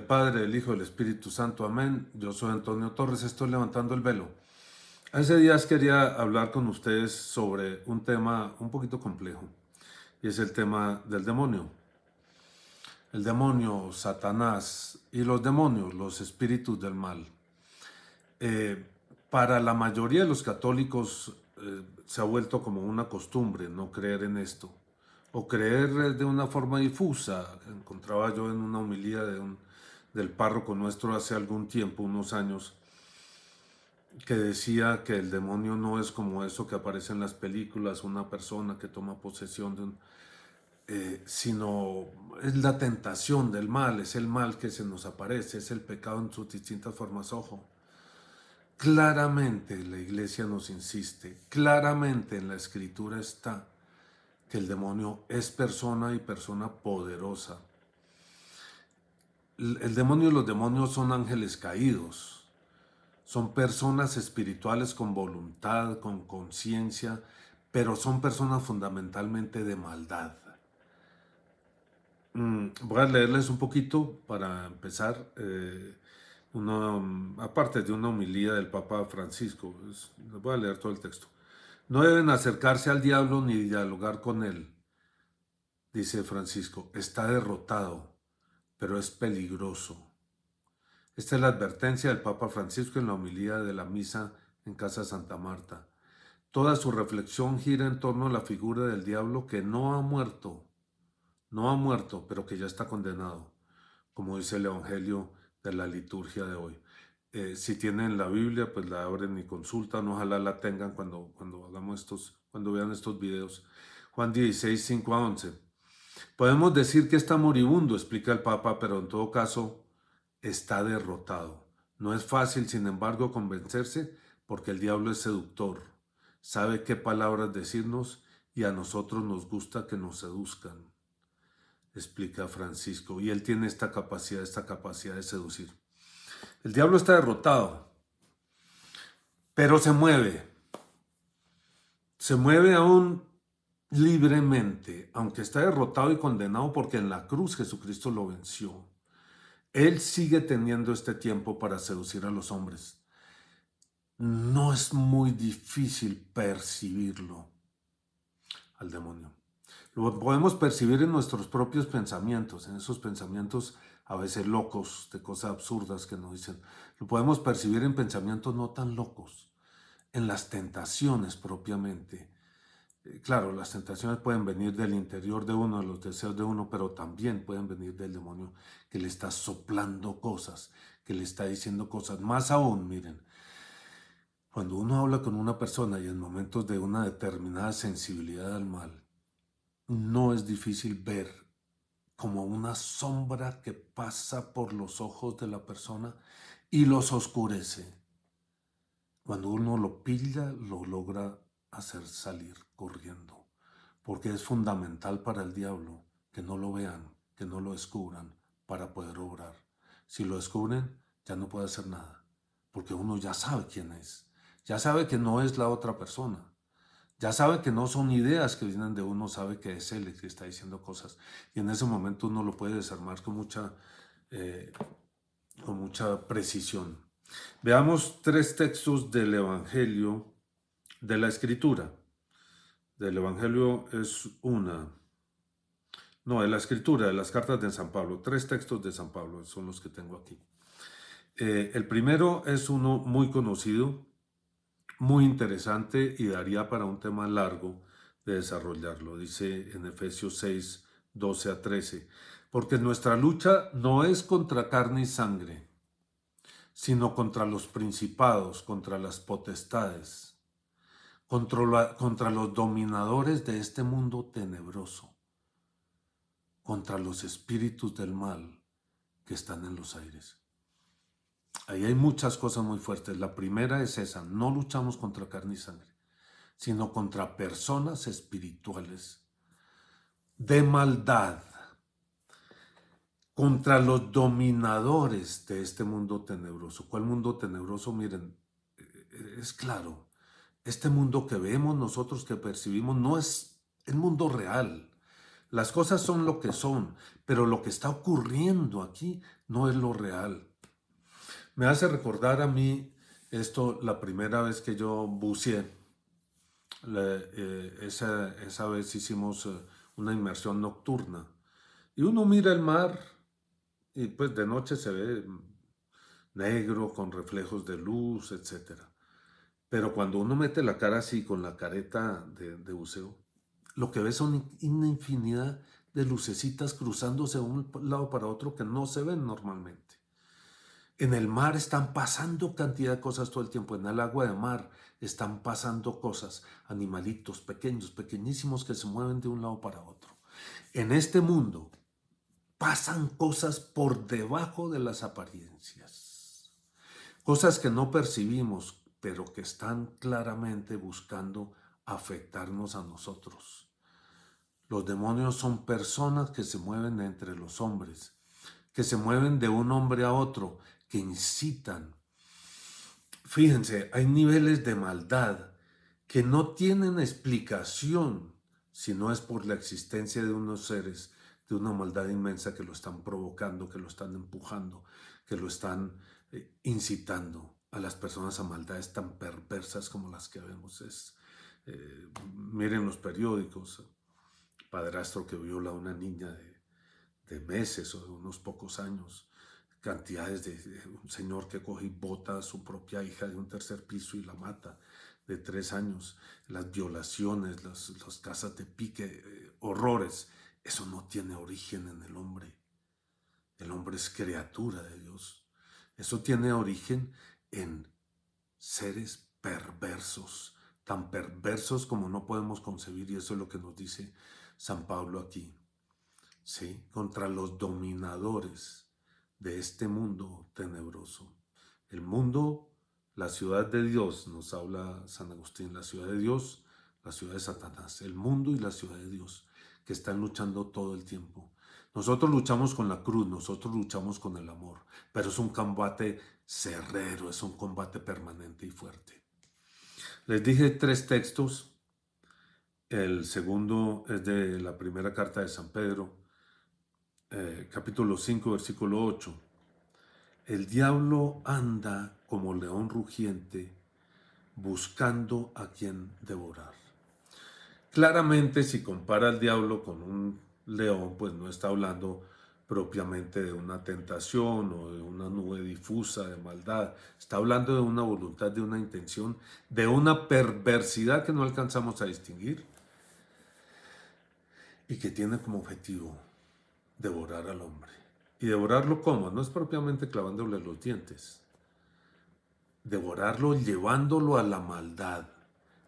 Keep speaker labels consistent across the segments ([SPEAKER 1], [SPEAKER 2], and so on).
[SPEAKER 1] Padre, del Hijo, del Espíritu Santo. Amén. Yo soy Antonio Torres, estoy levantando el velo. Hace días quería hablar con ustedes sobre un tema un poquito complejo, y es el tema del demonio. El demonio, Satanás y los demonios, los espíritus del mal. Eh, para la mayoría de los católicos se ha vuelto como una costumbre no creer en esto, o creer de una forma difusa. Encontraba yo en una homilía del párroco nuestro hace algún tiempo, unos años, que decía que el demonio no es como eso que aparece en las películas, una persona que toma posesión de un, sino es la tentación del mal, es el mal que se nos aparece, es el pecado en sus distintas formas. Ojo, claramente la iglesia nos insiste, claramente en la escritura está que el demonio es persona y persona poderosa. El demonio y los demonios son ángeles caídos, son personas espirituales con voluntad, con conciencia, pero son personas fundamentalmente de maldad. Voy a leerles un poquito para empezar, aparte de una homilía del Papa Francisco. Les voy a leer todo el texto. No deben acercarse al diablo ni dialogar con él, dice Francisco. Está derrotado, pero es peligroso. Esta es la advertencia del Papa Francisco en la homilía de la misa en Casa Santa Marta. Toda su reflexión gira en torno a la figura del diablo que no ha muerto, pero que ya está condenado, como dice el Evangelio de la liturgia de hoy. Si tienen la Biblia, pues la abren y consultan, ojalá la tengan cuando vean estos videos. Juan 16, 5 a 11. Podemos decir que está moribundo, explica el Papa, pero en todo caso está derrotado. No es fácil, sin embargo, convencerse porque el diablo es seductor, sabe qué palabras decirnos y a nosotros nos gusta que nos seduzcan, explica Francisco, y él tiene esta capacidad de seducir. El diablo está derrotado, pero se mueve aún libremente, aunque está derrotado y condenado porque en la cruz Jesucristo lo venció. Él sigue teniendo este tiempo para seducir a los hombres. No es muy difícil percibirlo al demonio. Lo podemos percibir en nuestros propios pensamientos, en esos pensamientos a veces locos, de cosas absurdas que nos dicen. Lo podemos percibir en pensamientos no tan locos, en las tentaciones propiamente. Claro, las tentaciones pueden venir del interior de uno, de los deseos de uno, pero también pueden venir del demonio que le está soplando cosas, que le está diciendo cosas. Más aún, miren, cuando uno habla con una persona y en momentos de una determinada sensibilidad al mal, no es difícil ver como una sombra que pasa por los ojos de la persona y los oscurece. Cuando uno lo pilla, lo logra hacer salir corriendo, porque es fundamental para el diablo que no lo vean, que no lo descubran para poder obrar. Si lo descubren, ya no puede hacer nada, porque uno ya sabe quién es, ya sabe que no es la otra persona, ya sabe que no son ideas que vienen de uno, sabe que es él el que está diciendo cosas, y en ese momento uno lo puede desarmar eh, con mucha precisión. Veamos tres textos del Evangelio, de la Escritura. Del Evangelio es de la Escritura, de las cartas de San Pablo. Tres textos de San Pablo son los que tengo aquí. El primero es uno muy conocido, muy interesante y daría para un tema largo de desarrollarlo. Dice en Efesios 6, 12 a 13. Porque nuestra lucha no es contra carne y sangre, sino contra los principados, contra las potestades, contra los dominadores de este mundo tenebroso, contra los espíritus del mal que están en los aires. Ahí hay muchas cosas muy fuertes. La primera es esa: no luchamos contra carne y sangre, sino contra personas espirituales de maldad, contra los dominadores de este mundo tenebroso. ¿Cuál mundo tenebroso? Miren, es claro, este mundo que vemos nosotros, que percibimos, no es el mundo real. Las cosas son lo que son, pero lo que está ocurriendo aquí no es lo real. Me hace recordar a mí esto la primera vez que yo buceé. Esa vez hicimos una inmersión nocturna. Y uno mira el mar y pues de noche se ve negro con reflejos de luz, etcétera. Pero cuando uno mete la cara así con la careta de buceo, lo que ve son una infinidad de lucecitas cruzándose de un lado para otro que no se ven normalmente. En el mar están pasando cantidad de cosas todo el tiempo. En el agua de mar están pasando cosas, animalitos pequeños, pequeñísimos que se mueven de un lado para otro. En este mundo pasan cosas por debajo de las apariencias. Cosas que no percibimos, pero que están claramente buscando afectarnos a nosotros. Los demonios son personas que se mueven entre los hombres, que se mueven de un hombre a otro, que incitan. Fíjense, hay niveles de maldad que no tienen explicación si no es por la existencia de unos seres de una maldad inmensa que lo están provocando, que lo están empujando, que lo están incitando a las personas a maldades tan perversas como las que vemos. Miren los periódicos, padrastro que viola a una niña de meses o de unos pocos años, cantidades de un señor que coge y bota a su propia hija de un tercer piso y la mata, de 3 años, las violaciones, las casas de pique, horrores. Eso no tiene origen en el hombre. El hombre es criatura de Dios. Eso tiene origen en seres perversos, tan perversos como no podemos concebir, y eso es lo que nos dice San Pablo aquí. ¿Sí? Contra los dominadores de este mundo tenebroso. El mundo, la ciudad de Dios, nos habla San Agustín, la ciudad de Dios, la ciudad de Satanás, el mundo y la ciudad de Dios, que están luchando todo el tiempo. Nosotros luchamos con la cruz, nosotros luchamos con el amor, pero es un combate cerrero, es un combate permanente y fuerte. Les dije 3 textos. El segundo es de la primera carta de San Pedro, capítulo 5, versículo 8. El diablo anda como león rugiente buscando a quien devorar. Claramente, si compara al diablo con un león, pues no está hablando propiamente de una tentación o de una nube difusa de maldad. Está hablando de una voluntad, de una intención, de una perversidad que no alcanzamos a distinguir y que tiene como objetivo devorar al hombre. ¿Y devorarlo cómo? No es propiamente clavándole los dientes. Devorarlo llevándolo a la maldad,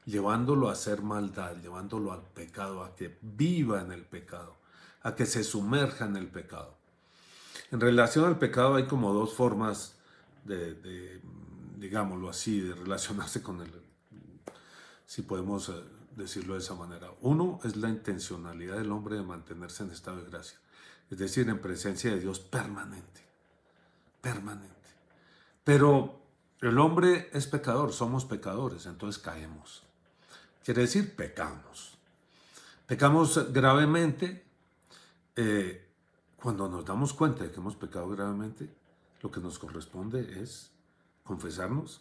[SPEAKER 1] llevándolo a hacer maldad, llevándolo al pecado, a que viva en el pecado, a que se sumerja en el pecado. En relación al pecado hay como 2 formas digámoslo así, de relacionarse con él, si podemos decirlo de esa manera. Uno es la intencionalidad del hombre de mantenerse en estado de gracia, es decir, en presencia de Dios permanente, permanente. Pero el hombre es pecador, somos pecadores, entonces caemos. Quiere decir, pecamos. Pecamos gravemente. Cuando nos damos cuenta de que hemos pecado gravemente, lo que nos corresponde es confesarnos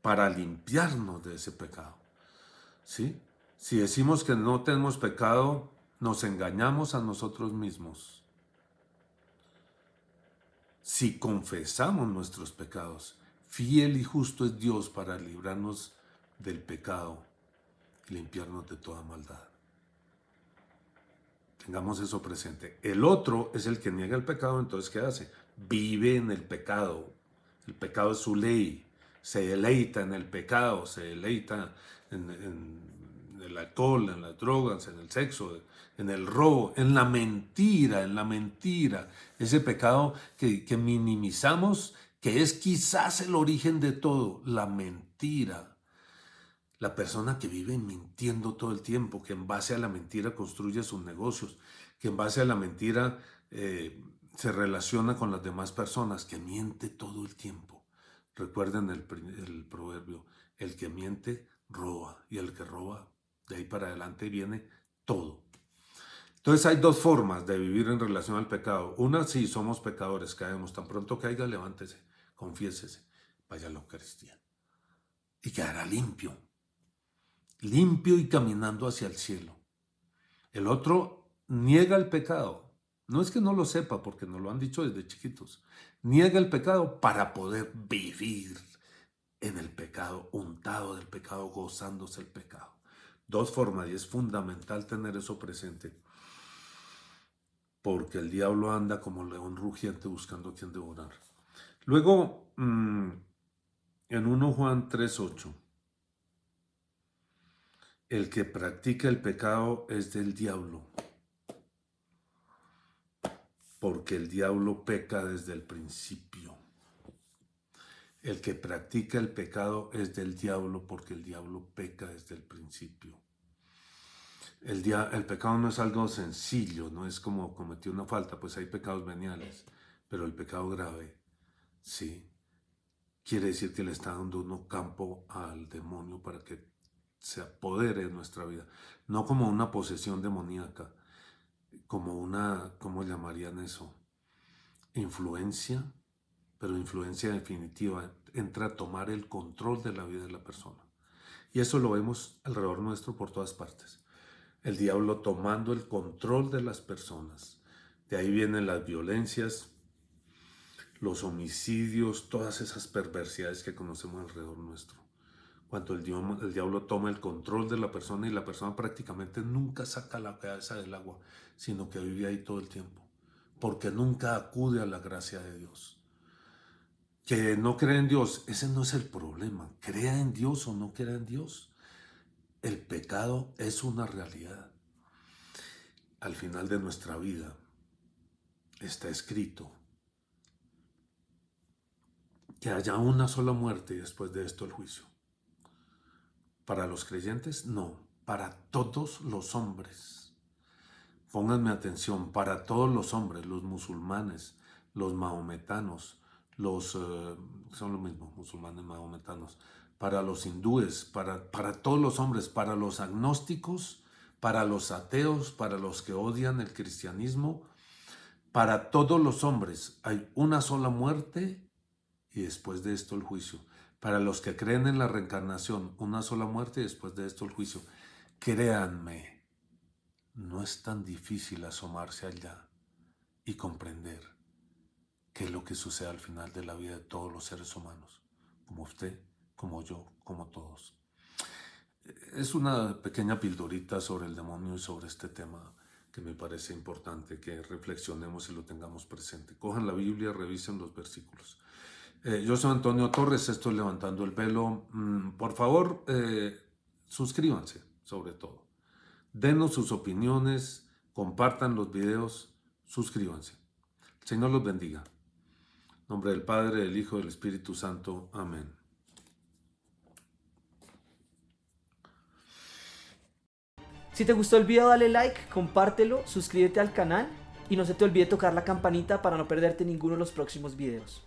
[SPEAKER 1] para limpiarnos de ese pecado. ¿Sí? Si decimos que no tenemos pecado, nos engañamos a nosotros mismos. Si confesamos nuestros pecados, fiel y justo es Dios para librarnos del pecado y limpiarnos de toda maldad. Tengamos eso presente. El otro es el que niega el pecado, entonces ¿qué hace? Vive en el pecado. El pecado es su ley. Se deleita en el pecado, se deleita en el alcohol, en las drogas, en el sexo, en el robo, en la mentira, en la mentira. Ese pecado que minimizamos, que es quizás el origen de todo, la mentira. La persona que vive mintiendo todo el tiempo, que en base a la mentira construye sus negocios, que en base a la mentira se relaciona con las demás personas, que miente todo el tiempo. Recuerden el proverbio, el que miente roba, y el que roba de ahí para adelante viene todo. Entonces hay dos formas de vivir en relación al pecado. Una, sí, somos pecadores, caemos. Tan pronto caiga, levántese, confiésese, vaya a la Eucaristía. Y quedará limpio, limpio y caminando hacia el cielo. El otro niega el pecado. No es que no lo sepa, porque nos lo han dicho desde chiquitos. Niega el pecado para poder vivir en el pecado, untado del pecado, gozándose el pecado. Dos formas, y es fundamental tener eso presente, porque el diablo anda como león rugiente buscando a quien devorar. Luego, en 1 Juan 3:8, el que practica el pecado es del diablo, porque el diablo peca desde el principio. El que practica el pecado es del diablo, porque el diablo peca desde el principio. El pecado no es algo sencillo, no es como cometer una falta, pues hay pecados veniales, pero el pecado grave, sí, quiere decir que le está dando uno campo al demonio para que se apodere de nuestra vida, no como una posesión demoníaca, como una, ¿cómo llamarían eso? Influencia, pero influencia definitiva, entra a tomar el control de la vida de la persona. Y eso lo vemos alrededor nuestro por todas partes. El diablo tomando el control de las personas. De ahí vienen las violencias, los homicidios, todas esas perversidades que conocemos alrededor nuestro. Cuando el diablo toma el control de la persona y la persona prácticamente nunca saca la cabeza del agua, sino que vive ahí todo el tiempo, porque nunca acude a la gracia de Dios. Que no cree en Dios, ese no es el problema. Crea en Dios o no crea en Dios. El pecado es una realidad. Al final de nuestra vida está escrito que haya una sola muerte y después de esto el juicio. Para los creyentes, no. Para todos los hombres. Pónganme atención, para todos los hombres, los musulmanes, los mahometanos, son lo mismo, musulmanes, mahometanos, para los hindúes, para todos los hombres, para los agnósticos, para los ateos, para los que odian el cristianismo, para todos los hombres hay una sola muerte y después de esto el juicio. Para los que creen en la reencarnación, una sola muerte y después de esto el juicio. Créanme, no es tan difícil asomarse allá y comprender qué es lo que sucede al final de la vida de todos los seres humanos, como usted, como yo, como todos. Es una pequeña pildorita sobre el demonio y sobre este tema que me parece importante que reflexionemos y lo tengamos presente. Cojan la Biblia, revisen los versículos. Yo soy Antonio Torres, estoy Levantando el Velo. Por favor, suscríbanse, sobre todo. Denos sus opiniones, compartan los videos, suscríbanse. El Señor los bendiga. En nombre del Padre, del Hijo y del Espíritu Santo. Amén.
[SPEAKER 2] Si te gustó el video, dale like, compártelo, suscríbete al canal y no se te olvide tocar la campanita para no perderte ninguno de los próximos videos.